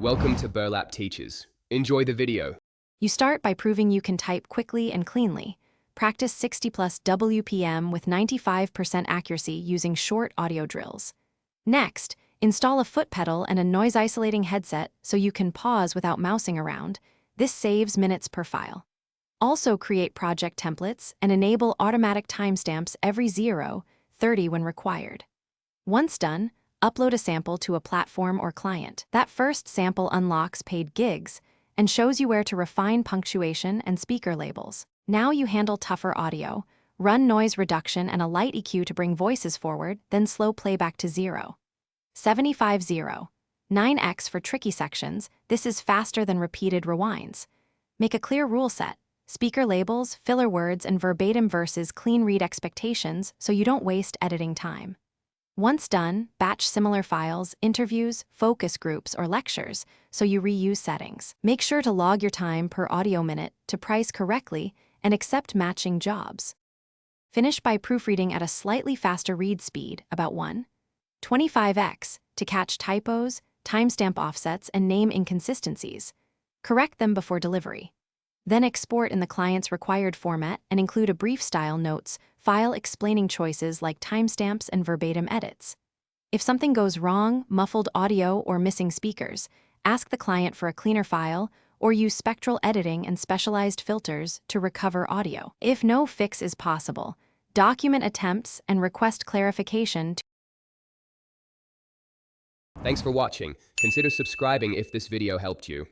Welcome to Burlap Teachers. Enjoy the video. You start by proving you can type quickly and cleanly. Practice 60+ WPM with 95% accuracy using short audio drills. Next, install a foot pedal and a noise-isolating headset so you can pause without mousing around. This saves minutes per file. Also create project templates and enable automatic timestamps every 0:30 when required. Once done, upload a sample to a platform or client. That first sample unlocks paid gigs and shows you where to refine punctuation and speaker labels. Now you handle tougher audio, run noise reduction and a light EQ to bring voices forward, then slow playback to 0.75. 9x for tricky sections. This is faster than repeated rewinds. Make a clear rule set. Speaker labels, filler words, and verbatim verses clean read expectations so you don't waste editing time. Once done, batch similar files, interviews, focus groups, or lectures so you reuse settings. Make sure to log your time per audio minute to price correctly and accept matching jobs. Finish by proofreading at a slightly faster read speed, about 1.25x, to catch typos, timestamp offsets, and name inconsistencies. Correct them before delivery. Then export in the client's required format and include a brief style notes file explaining choices like timestamps and verbatim edits. If something goes wrong, muffled audio, or missing speakers, ask the client for a cleaner file or use spectral editing and specialized filters to recover audio. If no fix is possible, document attempts and request clarification. Thanks for watching. Consider subscribing if this video helped you.